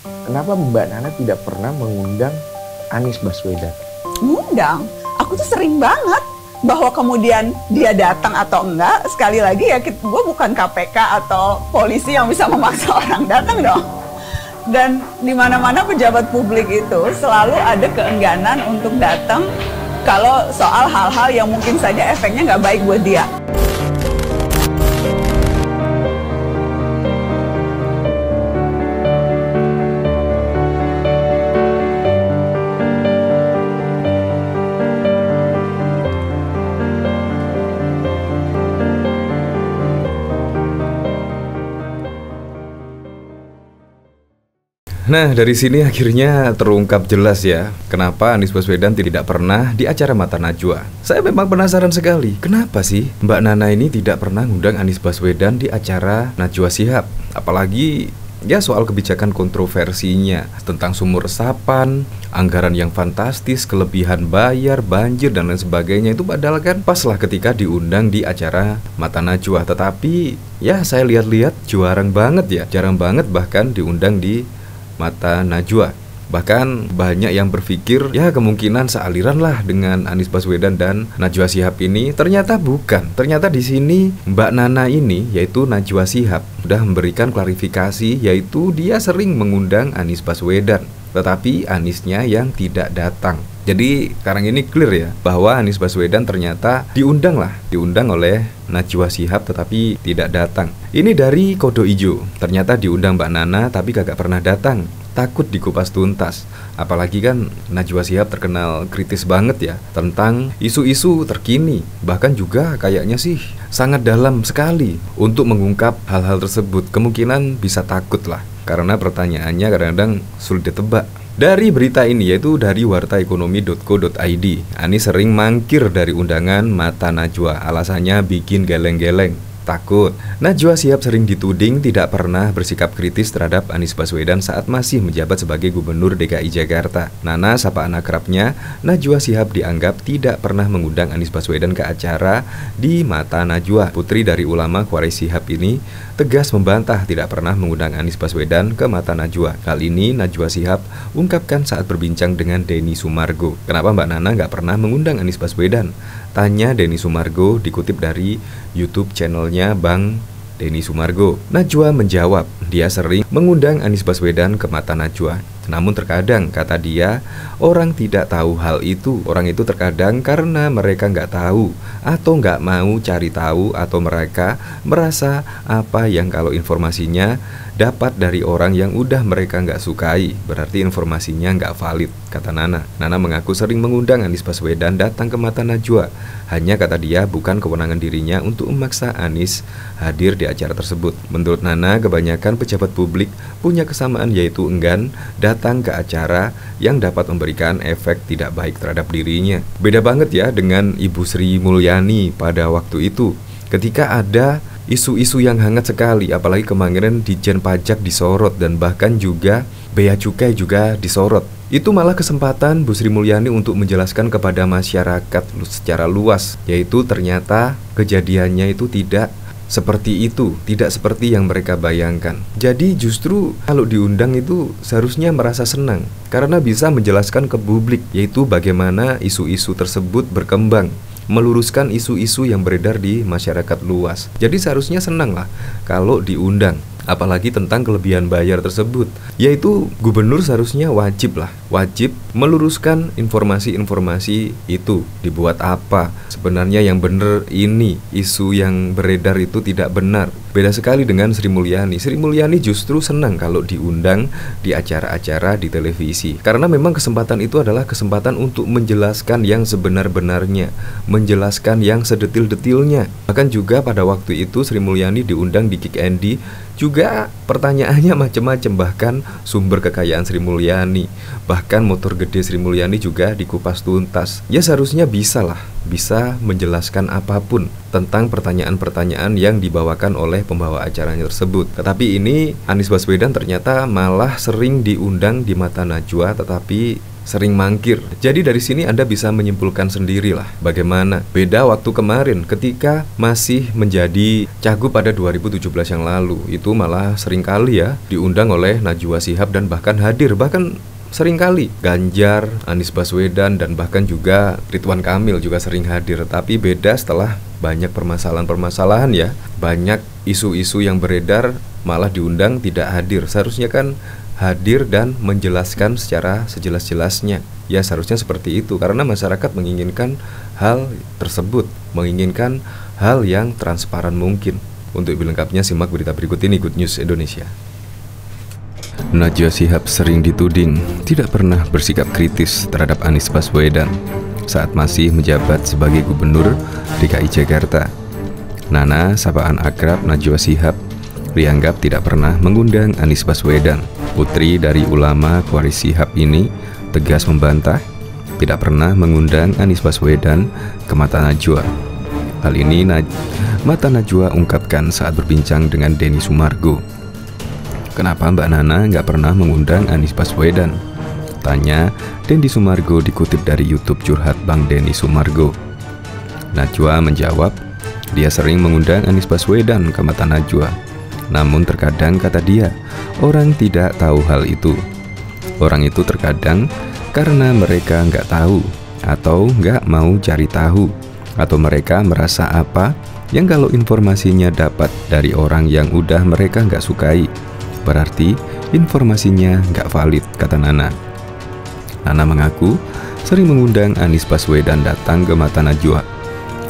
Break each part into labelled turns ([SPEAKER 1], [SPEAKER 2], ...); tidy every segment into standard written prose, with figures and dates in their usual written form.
[SPEAKER 1] Kenapa Mbak Nana tidak pernah mengundang Anies Baswedan?
[SPEAKER 2] Ngundang, aku tuh sering banget. Bahwa kemudian dia datang atau enggak, sekali lagi ya, gue bukan KPK atau polisi yang bisa memaksa orang datang dong. Dan di mana-mana pejabat publik itu selalu ada keengganan untuk datang kalau soal hal-hal yang mungkin saja efeknya nggak baik buat dia.
[SPEAKER 3] Nah, dari sini akhirnya terungkap jelas ya, kenapa Anies Baswedan tidak pernah di acara Mata Najwa. Saya memang penasaran sekali, kenapa sih Mbak Nana ini tidak pernah ngundang Anies Baswedan di acara Najwa Shihab? Apalagi ya soal kebijakan kontroversinya tentang sumur resapan, anggaran yang fantastis, kelebihan bayar, banjir, dan lain sebagainya. Itu padahal kan pas lah ketika diundang di acara Mata Najwa. Tetapi ya saya lihat-lihat jarang banget bahkan diundang di Mata Najwa. Bahkan banyak yang berpikir ya kemungkinan sealiran lah dengan Anies Baswedan dan Najwa Shihab ini. Ternyata bukan. Ternyata di sini Mbak Nana ini, yaitu Najwa Shihab, sudah memberikan klarifikasi, yaitu dia sering mengundang Anies Baswedan, tetapi Aniesnya yang tidak datang. Jadi sekarang ini clear ya, bahwa Anies Baswedan ternyata diundang oleh Najwa Shihab tetapi tidak datang. Ini dari Kodo Ijo, ternyata diundang Mbak Nana tapi kagak pernah datang, takut dikupas tuntas. Apalagi kan Najwa Shihab terkenal kritis banget ya tentang isu-isu terkini. Bahkan juga kayaknya sih sangat dalam sekali untuk mengungkap hal-hal tersebut. Kemungkinan bisa takut lah, karena pertanyaannya kadang-kadang sulit ditebak. Dari berita ini, yaitu dari wartaekonomi.co.id, Anies sering mangkir dari undangan Mata Najwa. Alasannya bikin geleng-geleng, takut. Najwa Shihab sering dituding tidak pernah bersikap kritis terhadap Anies Baswedan saat masih menjabat sebagai Gubernur DKI Jakarta. Nana, sapaan akrabnya, Najwa Shihab dianggap tidak pernah mengundang Anies Baswedan ke acara di Mata Najwa. Putri dari ulama Quraish Shihab ini tegas membantah tidak pernah mengundang Anies Baswedan ke Mata Najwa. Kali ini Najwa Shihab ungkapkan saat berbincang dengan Denny Sumargo. Kenapa Mbak Nana nggak pernah mengundang Anies Baswedan? Tanya Denny Sumargo, dikutip dari YouTube channelnya Bang Denny Sumargo. Najwa menjawab, dia sering mengundang Anies Baswedan ke Mata Najwa. Namun terkadang, kata dia, orang tidak tahu hal itu. Orang itu terkadang karena mereka nggak tahu atau nggak mau cari tahu, atau mereka merasa apa yang kalau informasinya dapat dari orang yang udah mereka nggak sukai, berarti informasinya nggak valid, kata Nana. Nana mengaku sering mengundang Anies Baswedan datang ke Mata Najwa. Hanya, kata dia, bukan kewenangan dirinya untuk memaksa Anies hadir di acara tersebut. Menurut Nana, kebanyakan pejabat publik punya kesamaan, yaitu enggan datang ke acara yang dapat memberikan efek tidak baik terhadap dirinya. Beda banget ya dengan Ibu Sri Mulyani pada waktu itu, ketika ada isu-isu yang hangat sekali, apalagi kemarin Ditjen Pajak disorot dan bahkan juga Bea Cukai juga disorot. Itu malah kesempatan Bu Sri Mulyani untuk menjelaskan kepada masyarakat secara luas, yaitu ternyata kejadiannya itu tidak seperti itu, tidak seperti yang mereka bayangkan. Jadi justru kalau diundang itu seharusnya merasa senang, karena bisa menjelaskan ke publik, yaitu bagaimana isu-isu tersebut berkembang, meluruskan isu-isu yang beredar di masyarakat luas. Jadi seharusnya senang lah kalau diundang, apalagi tentang kelebihan bayar tersebut. Yaitu gubernur seharusnya wajib meluruskan informasi-informasi itu. Dibuat apa sebenarnya yang benar ini, isu yang beredar itu tidak benar. Beda sekali dengan Sri Mulyani. Sri Mulyani justru senang kalau diundang di acara-acara di televisi, karena memang kesempatan itu adalah kesempatan untuk menjelaskan yang sebenar-benarnya, menjelaskan yang sedetil-detilnya. Bahkan juga pada waktu itu Sri Mulyani diundang di Kick Andy, juga pertanyaannya macam-macam, bahkan sumber kekayaan Sri Mulyani, bahkan motor gede Sri Mulyani juga dikupas tuntas. Ya seharusnya bisa menjelaskan apapun tentang pertanyaan-pertanyaan yang dibawakan oleh pembawa acaranya tersebut. Tetapi ini Anies Baswedan ternyata malah sering diundang di Mata Najwa, tetapi sering mangkir. Jadi dari sini Anda bisa menyimpulkan sendirilah bagaimana beda waktu kemarin ketika masih menjadi cagup pada 2017 yang lalu. Itu malah sering kali ya diundang oleh Najwa Shihab dan bahkan hadir, bahkan seringkali Ganjar, Anies Baswedan, dan bahkan juga Ridwan Kamil juga sering hadir. Tapi beda setelah banyak permasalahan-permasalahan ya, banyak isu-isu yang beredar, malah diundang tidak hadir. Seharusnya kan hadir dan menjelaskan secara sejelas-jelasnya. Ya seharusnya seperti itu, karena masyarakat menginginkan hal tersebut, menginginkan hal yang transparan mungkin. Untuk lebih lengkapnya simak berita berikut ini, Good News Indonesia. Najwa Shihab sering dituding tidak pernah bersikap kritis terhadap Anies Baswedan saat masih menjabat sebagai Gubernur DKI Jakarta. Nana, sapaan akrab Najwa Shihab, dianggap tidak pernah mengundang Anies Baswedan. Putri dari ulama Khawarij Shihab ini tegas membantah tidak pernah mengundang Anies Baswedan ke Mata Najwa. Hal ini Mata Najwa ungkapkan saat berbincang dengan Denny Sumargo. Kenapa Mbak Nana nggak pernah mengundang Anies Baswedan? Tanya Denny Sumargo dikutip dari YouTube Curhat Bang Denny Sumargo. Najwa menjawab, dia sering mengundang Anies Baswedan ke Mata Najwa. Namun terkadang, kata dia, orang tidak tahu hal itu. Orang itu terkadang karena mereka nggak tahu atau nggak mau cari tahu, atau mereka merasa apa yang kalau informasinya dapat dari orang yang udah mereka nggak sukai, berarti informasinya nggak valid, kata Nana. Nana mengaku sering mengundang Anies Baswedan datang ke Mata Najwa.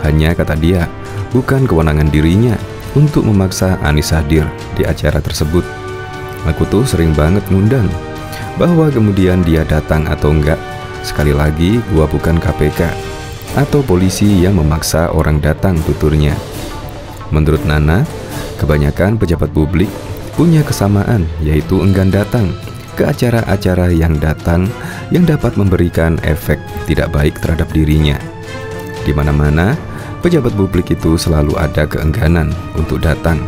[SPEAKER 3] Hanya, kata dia, bukan kewenangan dirinya untuk memaksa Anies hadir di acara tersebut. Aku tuh sering banget ngundang. Bahwa kemudian dia datang atau enggak, sekali lagi gua bukan KPK atau polisi yang memaksa orang datang, tuturnya. Menurut Nana, kebanyakan pejabat publik punya kesamaan, yaitu enggan datang ke acara-acara yang dapat memberikan efek tidak baik terhadap dirinya. Di mana-mana, pejabat publik itu selalu ada keengganan untuk datang.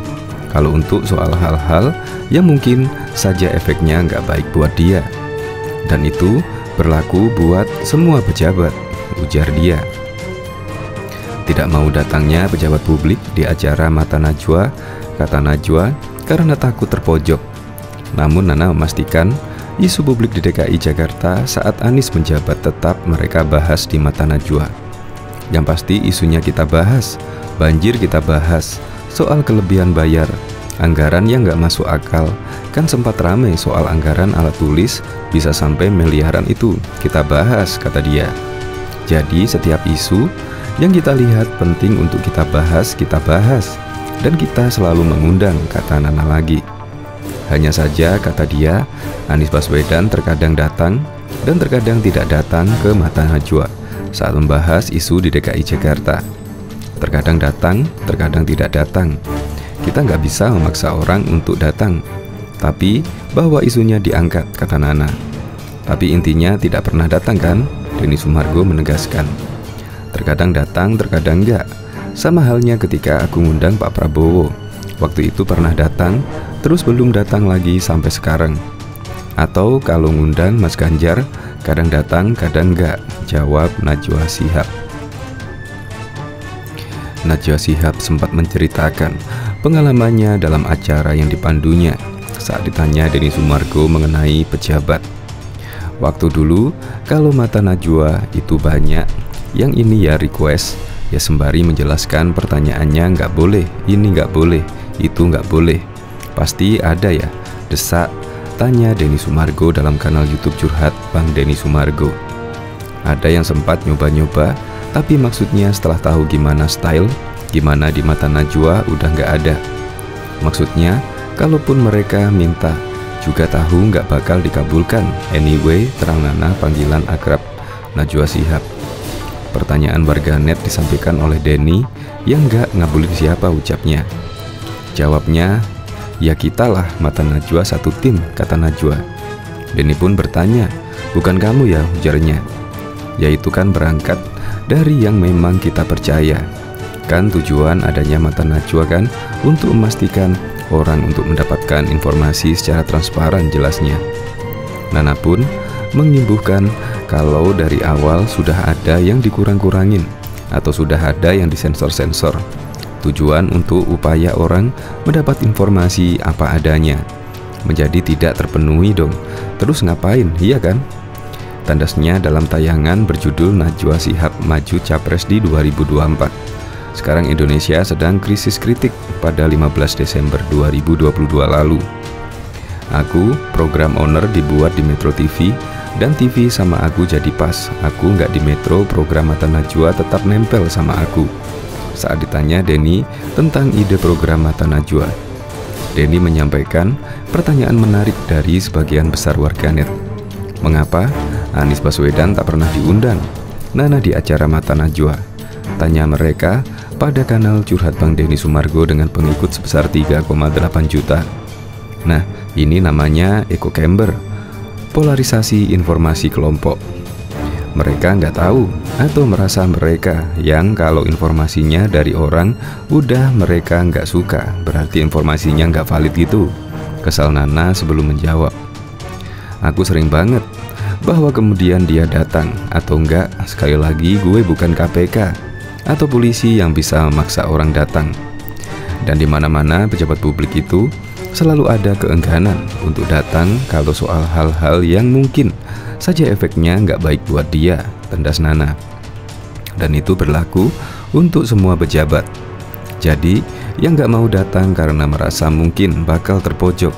[SPEAKER 3] Kalau untuk soal hal-hal yang mungkin saja efeknya nggak baik buat dia. Dan itu berlaku buat semua pejabat, ujar dia. Tidak mau datangnya pejabat publik di acara Mata Najwa, kata Najwa, karena takut terpojok. Namun Nana memastikan isu publik di DKI Jakarta saat Anies menjabat tetap mereka bahas di Mata Najwa. Yang pasti isunya kita bahas, banjir kita bahas, soal kelebihan bayar, anggaran yang nggak masuk akal, kan sempat ramai soal anggaran alat tulis bisa sampai miliaran itu, kita bahas, kata dia. Jadi setiap isu yang kita lihat penting untuk kita bahas, dan kita selalu mengundang, kata Nana lagi. Hanya saja, kata dia, Anies Baswedan terkadang datang dan terkadang tidak datang ke Mata Najwa saat membahas isu di DKI Jakarta. Terkadang datang, terkadang tidak datang. Kita nggak bisa memaksa orang untuk datang, tapi bahwa isunya diangkat, kata Nana. Tapi intinya tidak pernah datang kan? Denny Sumargo menegaskan. Terkadang datang, terkadang enggak. Sama halnya ketika aku ngundang Pak Prabowo. Waktu itu pernah datang, terus belum datang lagi sampai sekarang. Atau kalau ngundang Mas Ganjar, kadang datang, kadang enggak, jawab Najwa Shihab. Najwa Shihab sempat menceritakan pengalamannya dalam acara yang dipandunya saat ditanya Denny Sumargo mengenai pejabat. Waktu dulu, kalau Mata Najwa itu banyak, yang ini ya request, ya sembari menjelaskan pertanyaannya nggak boleh, ini nggak boleh, itu nggak boleh. Pasti ada ya, desak, tanya Denny Sumargo dalam kanal YouTube Curhat Bang Denny Sumargo. Ada yang sempat nyoba-nyoba, tapi maksudnya setelah tahu gimana style, gimana di Mata Najwa udah nggak ada. Maksudnya, kalaupun mereka minta, juga tahu nggak bakal dikabulkan. Anyway, terang Nana panggilan akrab Najwa Shihab. Pertanyaan warganet disampaikan oleh Denny yang nggak ngabulin siapa, ucapnya. Jawabnya, ya kita lah Mata Najwa satu tim, kata Najwa. Denny pun bertanya, bukan kamu ya, ujarnya. Ya itu kan berangkat dari yang memang kita percaya. Kan tujuan adanya Mata Najwa kan untuk memastikan orang untuk mendapatkan informasi secara transparan, jelasnya. Nana pun menyembuhkan kalau dari awal sudah ada yang dikurang-kurangin atau sudah ada yang disensor-sensor. Tujuan untuk upaya orang mendapat informasi apa adanya. Menjadi tidak terpenuhi dong. Terus ngapain, iya kan? Tandasnya dalam tayangan berjudul Najwa Shihab Maju Capres di 2024. Sekarang Indonesia sedang krisis kritik pada 15 Desember 2022 lalu. Aku, program owner dibuat di Metro TV, dan TV sama aku jadi pas. Aku nggak di Metro, program Mata Najwa tetap nempel sama aku. Saat ditanya Denny tentang ide program Mata Najwa, Denny menyampaikan pertanyaan menarik dari sebagian besar warganet. Mengapa Anies Baswedan tak pernah diundang Nana di acara Mata Najwa? Tanya mereka pada kanal Curhat Bang Denny Sumargo dengan pengikut sebesar 3,8 juta. Nah, ini namanya echo chamber, polarisasi informasi kelompok. Mereka nggak tahu atau merasa mereka yang kalau informasinya dari orang udah mereka nggak suka, berarti informasinya nggak valid gitu. Kesal Nana sebelum menjawab. Aku sering banget bahwa kemudian dia datang atau enggak. Sekali lagi, gue bukan KPK atau polisi yang bisa memaksa orang datang. Dan di mana-mana pejabat publik itu selalu ada keengganan untuk datang kalau soal hal-hal yang mungkin saja efeknya nggak baik buat dia, tendas Nana. Dan itu berlaku untuk semua pejabat. Jadi, yang nggak mau datang karena merasa mungkin bakal terpojok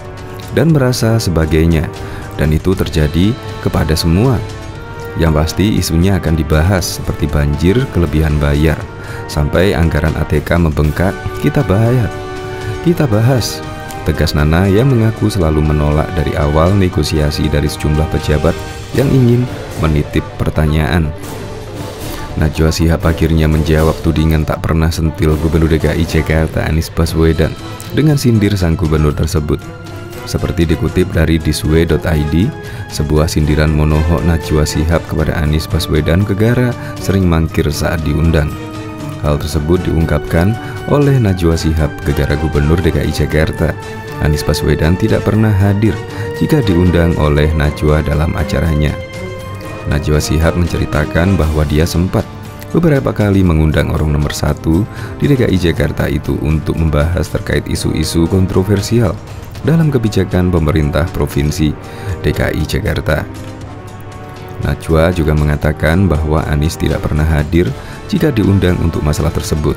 [SPEAKER 3] dan merasa sebagainya. Dan itu terjadi kepada semua. Yang pasti isunya akan dibahas seperti banjir, kelebihan bayar, sampai anggaran ATK membengkak, kita bahas. Tegas Nana yang mengaku selalu menolak dari awal negosiasi dari sejumlah pejabat yang ingin menitip pertanyaan. Najwa Shihab akhirnya menjawab tudingan tak pernah sentil Gubernur DKI Jakarta Anies Baswedan dengan sindir sang gubernur tersebut. Seperti dikutip dari diswe.id, sebuah sindiran monohok Najwa Shihab kepada Anies Baswedan Gegara sering mangkir saat diundang. Hal tersebut diungkapkan oleh Najwa Shihab Gegara Gubernur DKI Jakarta. Anies Baswedan tidak pernah hadir jika diundang oleh Najwa dalam acaranya. Najwa Shihab menceritakan bahwa dia sempat beberapa kali mengundang orang nomor 1 di DKI Jakarta itu untuk membahas terkait isu-isu kontroversial dalam kebijakan pemerintah Provinsi DKI Jakarta. Najwa juga mengatakan bahwa Anies tidak pernah hadir jika diundang untuk masalah tersebut.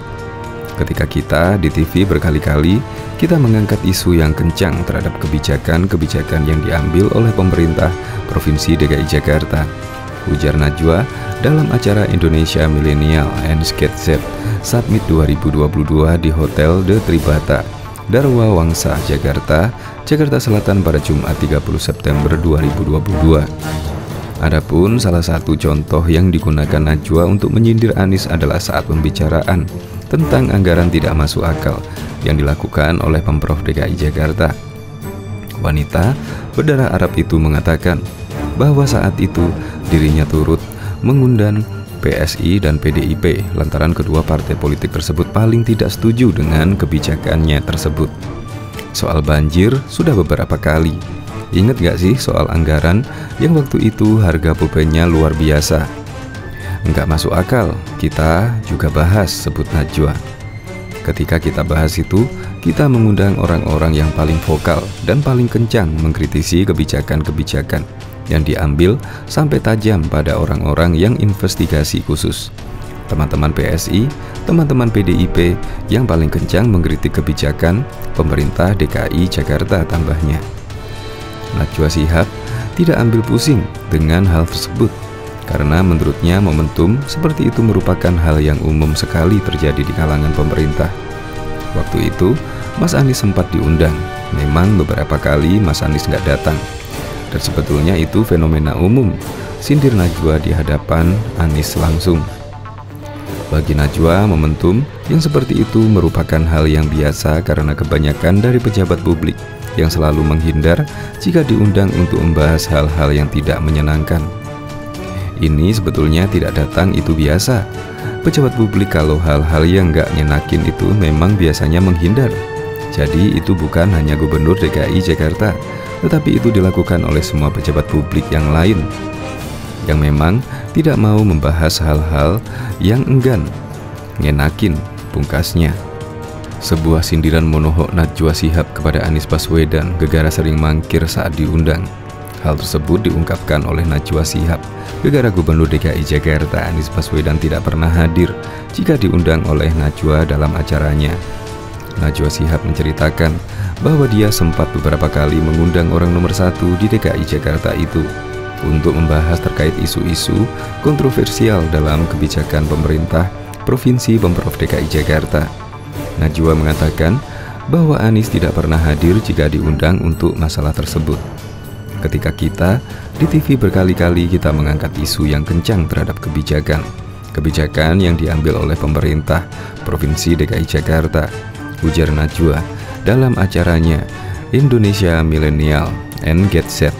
[SPEAKER 3] Ketika kita di TV berkali-kali, kita mengangkat isu yang kencang terhadap kebijakan-kebijakan yang diambil oleh pemerintah Provinsi DKI Jakarta, ujar Najwa dalam acara Indonesia Millennial and Sketchup Summit 2022 di Hotel The Tribata, Darwa Wangsa, Jakarta Selatan pada Jumat 30 September 2022. Adapun salah satu contoh yang digunakan Najwa untuk menyindir Anies adalah saat pembicaraan tentang anggaran tidak masuk akal yang dilakukan oleh Pemprov DKI Jakarta. Wanita berdarah Arab itu mengatakan bahwa saat itu dirinya turut mengundang PSI dan PDIP lantaran kedua partai politik tersebut paling tidak setuju dengan kebijakannya tersebut. Soal banjir sudah beberapa kali. Ingat gak sih soal anggaran yang waktu itu harga pulpennya luar biasa? Nggak masuk akal, kita juga bahas, sebut Najwa. Ketika kita bahas itu, kita mengundang orang-orang yang paling vokal dan paling kencang mengkritisi kebijakan-kebijakan yang diambil sampai tajam pada orang-orang yang investigasi khusus. Teman-teman PSI, teman-teman PDIP yang paling kencang mengkritik kebijakan pemerintah DKI Jakarta, tambahnya. Najwa Shihab tidak ambil pusing dengan hal tersebut karena menurutnya momentum seperti itu merupakan hal yang umum sekali terjadi di kalangan pemerintah. Waktu itu, Mas Anies sempat diundang. Memang beberapa kali Mas Anies nggak datang. Dan sebetulnya itu fenomena umum, sindir Najwa di hadapan Anies langsung. Bagi Najwa, momentum yang seperti itu merupakan hal yang biasa karena kebanyakan dari pejabat publik yang selalu menghindar jika diundang untuk membahas hal-hal yang tidak menyenangkan. Ini sebetulnya tidak datang itu biasa. Pejabat publik kalau hal-hal yang nggak nyenakin itu memang biasanya menghindar. Jadi itu bukan hanya Gubernur DKI Jakarta, tetapi itu dilakukan oleh semua pejabat publik yang lain. yang memang tidak mau membahas hal-hal yang enggan ngenakin, pungkasnya. Sebuah sindiran monohok Najwa Shihab kepada Anies Baswedan gegara sering mangkir saat diundang. Hal tersebut diungkapkan oleh Najwa Shihab gegara Gubernur DKI Jakarta Anies Baswedan tidak pernah hadir jika diundang oleh Najwa dalam acaranya. Najwa Shihab menceritakan bahwa dia sempat beberapa kali mengundang orang nomor 1 di DKI Jakarta itu untuk membahas terkait isu-isu kontroversial dalam kebijakan pemerintah Provinsi Pemprov DKI Jakarta. Najwa mengatakan bahwa Anies tidak pernah hadir jika diundang untuk masalah tersebut. Ketika kita di TV berkali-kali kita mengangkat isu yang kencang terhadap kebijakan yang diambil oleh pemerintah Provinsi DKI Jakarta, ujar Najwa dalam acaranya Indonesia Millennial and Get Set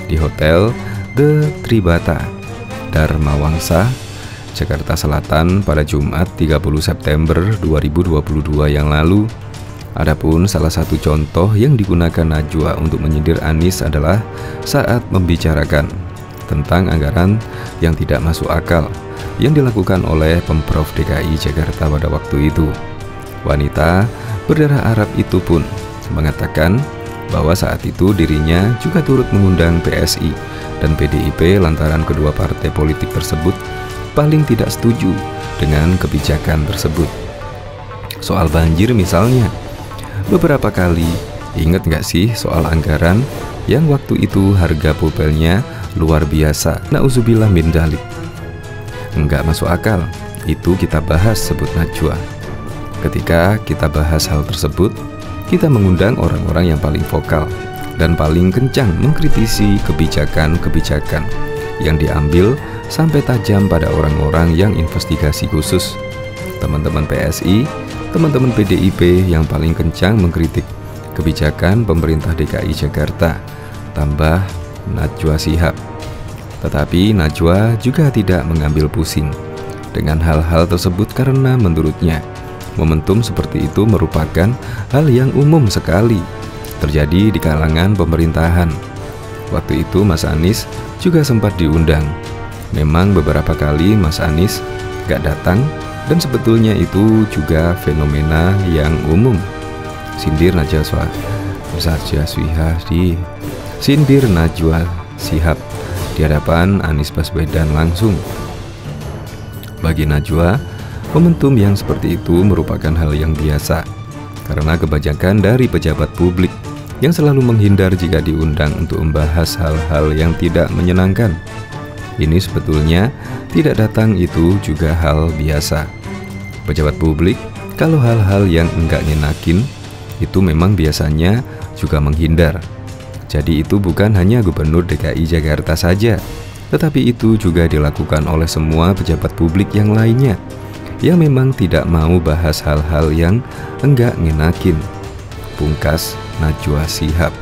[SPEAKER 3] di Hotel The Tribata, Dharma Wangsa, Jakarta Selatan pada Jumat 30 September 2022 yang lalu. Adapun salah satu contoh yang digunakan Najwa untuk menyindir Anies adalah saat membicarakan tentang anggaran yang tidak masuk akal yang dilakukan oleh Pemprov DKI Jakarta pada waktu itu. Wanita berdarah Arab itu pun mengatakan bahwa saat itu dirinya juga turut mengundang PSI dan PDIP lantaran kedua partai politik tersebut paling tidak setuju dengan kebijakan tersebut. Soal banjir misalnya, beberapa kali, ingat nggak sih soal anggaran yang waktu itu harga pulpennya luar biasa, na'udzubillah min dzalik. Nggak masuk akal, itu kita bahas, sebut Najwa. Ketika kita bahas hal tersebut, kita mengundang orang-orang yang paling vokal dan paling kencang mengkritisi kebijakan-kebijakan yang diambil sampai tajam pada orang-orang yang investigasi khusus. Teman-teman PSI, teman-teman PDIP yang paling kencang mengkritik kebijakan pemerintah DKI Jakarta, tambah Najwa Shihab. Tetapi Najwa juga tidak mengambil pusing dengan hal-hal tersebut karena menurutnya momentum seperti itu merupakan hal yang umum sekali terjadi di kalangan pemerintahan. Waktu itu Mas Anies juga sempat diundang. Memang beberapa kali Mas Anies gak datang dan sebetulnya itu juga fenomena yang umum. Sindir Najwa Shihab di hadapan Anies Baswedan langsung. Bagi Najwa, momentum yang seperti itu merupakan hal yang biasa karena kebanyakan dari pejabat publik yang selalu menghindar jika diundang untuk membahas hal-hal yang tidak menyenangkan. Ini sebetulnya tidak datang itu juga hal biasa. Pejabat publik kalau hal-hal yang enggak nyenakin itu memang biasanya juga menghindar. Jadi itu bukan hanya Gubernur DKI Jakarta saja, tetapi itu juga dilakukan oleh semua pejabat publik yang lainnya yang memang tidak mau bahas hal-hal yang enggak ngenakin, pungkas Najwa Shihab.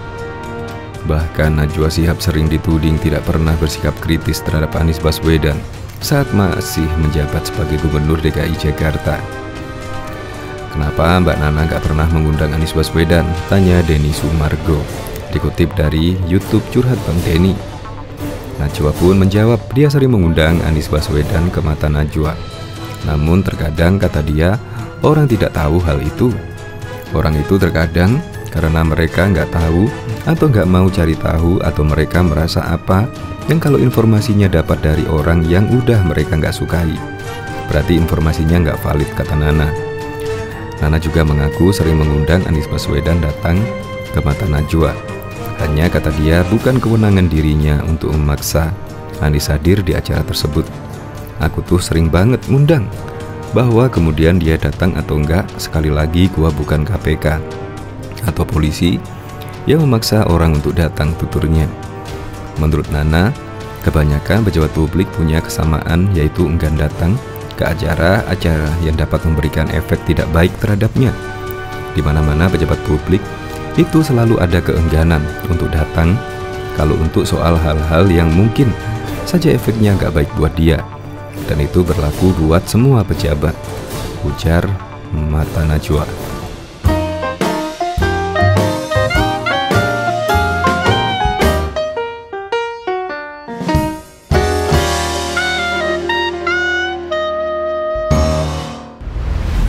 [SPEAKER 3] Bahkan Najwa Shihab sering dituding tidak pernah bersikap kritis terhadap Anies Baswedan saat masih menjabat sebagai Gubernur DKI Jakarta. Kenapa Mbak Nana gak pernah mengundang Anies Baswedan? Tanya Denny Sumargo, dikutip dari YouTube Curhat Bang Denny. Najwa pun menjawab dia sering mengundang Anies Baswedan ke mata Najwa. Namun terkadang kata dia, orang tidak tahu hal itu. Orang itu terkadang karena mereka nggak tahu atau nggak mau cari tahu, atau mereka merasa apa yang kalau informasinya dapat dari orang yang udah mereka nggak sukai, berarti informasinya nggak valid, kata Nana. Nana juga mengaku sering mengundang Anies Baswedan datang ke mata Najwa. Hanya kata dia bukan kewenangan dirinya untuk memaksa Anies hadir di acara tersebut. Aku tuh sering banget ngundang, bahwa kemudian dia datang atau enggak, sekali lagi gua bukan KPK atau polisi yang memaksa orang untuk datang, tuturnya. Menurut Nana, kebanyakan pejabat publik punya kesamaan, yaitu enggan datang ke acara-acara yang dapat memberikan efek tidak baik terhadapnya. Di mana-mana pejabat publik itu selalu ada keengganan untuk datang kalau untuk soal hal-hal yang mungkin saja efeknya nggak baik buat dia. Dan itu berlaku buat semua pejabat, ujar mata Najwa.